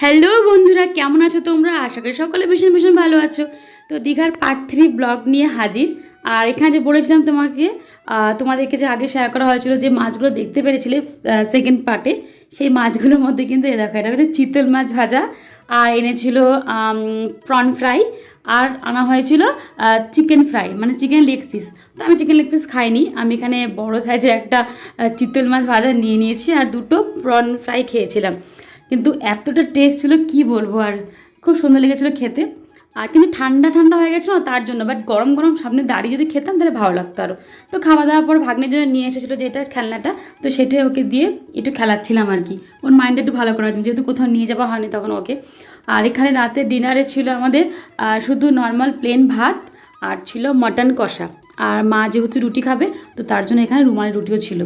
Hello বন্ধুরা, কেমন আছো তোমরা? আশা করি সকলে ভীষণ ভীষণ ভালো আছো। তো দীঘার পার্ট 3 ব্লগ নিয়ে হাজির। আর এখানে যে বলেছিলাম তোমাদেরকে যে আগে শেয়ার করা হয়েছিল যে মাছগুলো দেখতে পেরেছিলে সেকেন্ড পার্টে, সেই মাছগুলোর মধ্যে কিন্তু দেখো এটা হচ্ছে চিতল মাছ ভাজা, আর এনেছিল প্রন ফ্রাই, আর আনা হয়েছিল চিকেন ফ্রাই মানে চিকেন লেগ পিস। তো আমি চিকেন লেগ পিস খাইনি, আমি এখানে বড় সাইজের একটা চিতল মাছ ভাজা নিয়ে নিয়েছি আর দুটো প্রন ফ্রাই খেয়েছিলাম। কিন্তু এতটা টেস্ট ছিল কি বলবো, আর খুব সুন্দর লেগেছিলো খেতে। আর কিন্তু ঠান্ডা ঠান্ডা হয়ে গেছিলো তার জন্য, বাট গরম গরম সামনে দাঁড়িয়ে যদি খেতাম তাহলে ভালো লাগতো আরও। তো খাওয়া দাওয়ার পর ভাগ্নের জন্য নিয়ে এসেছিলো যেটা খেলনাটা, তো সেটাই ওকে দিয়ে একটু খেলাচ্ছিলাম আর কি, ওর মাইন্ডটা একটু ভালো করার জন্য, যেহেতু কোথাও নিয়ে যাওয়া হয়নি তখন ওকে। আর এখানে রাতের ডিনারে ছিল আমাদের শুধু নর্মাল প্লেন ভাত, আর ছিল মাটন কষা। আর মা যেহেতু রুটি খাবে তো তার জন্য এখানে রুমালি রুটিও ছিল।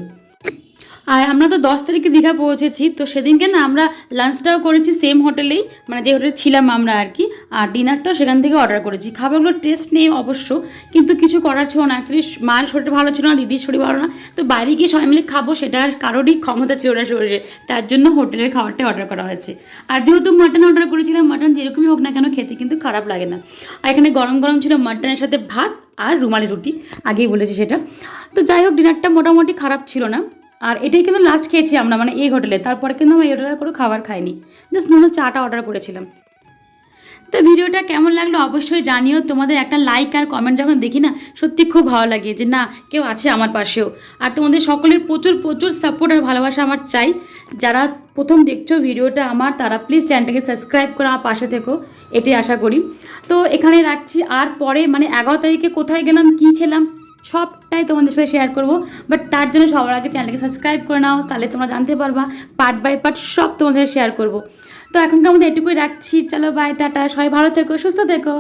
আর আমরা তো 10 তারিখে দীঘা পৌঁছেছি, তো সেদিনকে না আমরা লাঞ্চটাও করেছি সেম হোটেলেই, মানে যে হোটেলে ছিলাম আমরা আর কি। আর ডিনারটাও সেখান থেকে অর্ডার করেছি। খাবারগুলোর টেস্ট নেই অবশ্য, কিন্তু কিছু করার ছিল না। অ্যাকচুয়ালি মায়ের শরীরটা ভালো ছিল না, দিদির শরীর ভালো না, তো বাইরে গিয়ে সবাই মিলে খাবো সেটা আর কারোরই ক্ষমতা ছিল না শরীরে, তার জন্য হোটেলের খাবারটাই অর্ডার করা হয়েছে। আর যেহেতু মাটন অর্ডার করেছিলাম, মাটন যেরকমই হোক না কেন খেতে কিন্তু খারাপ লাগে না। আর এখানে গরম গরম ছিল মাটনের সাথে ভাত আর রুমালি রুটি, আগেই বলেছি সেটা। তো যাই হোক, ডিনারটা মোটামুটি খারাপ ছিল না। আর এটাই কিন্তু লাস্ট খেয়েছি আমরা, মানে এই হোটেলে। তারপরে কিন্তু আমরা এই হোটেলে করে খাবার খাইনি, জাস্ট নর্মাল চাটা অর্ডার করেছিলাম। তো ভিডিওটা কেমন লাগলো অবশ্যই জানিও। তোমাদের একটা লাইক আর কমেন্ট যখন দেখি না, সত্যি খুব ভালো লাগে যে না, কেউ আছে আমার পাশেও। আর তোমাদের সকলের প্রচুর প্রচুর সাপোর্ট আর ভালোবাসা আমার চাই। যারা প্রথম দেখছো ভিডিওটা আমার, তারা প্লিজ চ্যানেলটাকে সাবস্ক্রাইব করে আমার পাশে থেকো, এটাই আশা করি। তো এখানে রাখছি, আর পরে মানে 11 তারিখে কোথায় গেলাম, কী খেলাম, সবটাই তোমাদের সাথে শেয়ার করবো। বাট তার জন্য সবার আগে চ্যানেলটাকে সাবস্ক্রাইব করে নাও, তাহলে তোমরা জানতে পারবা। পার্ট বাই পার্ট সব তোমাদের শেয়ার করবো। তো এখনকার মধ্যে এটুকুই রাখছি, চলো বাই, টাটা, সবাই ভালো থেকো, সুস্থ থেকো।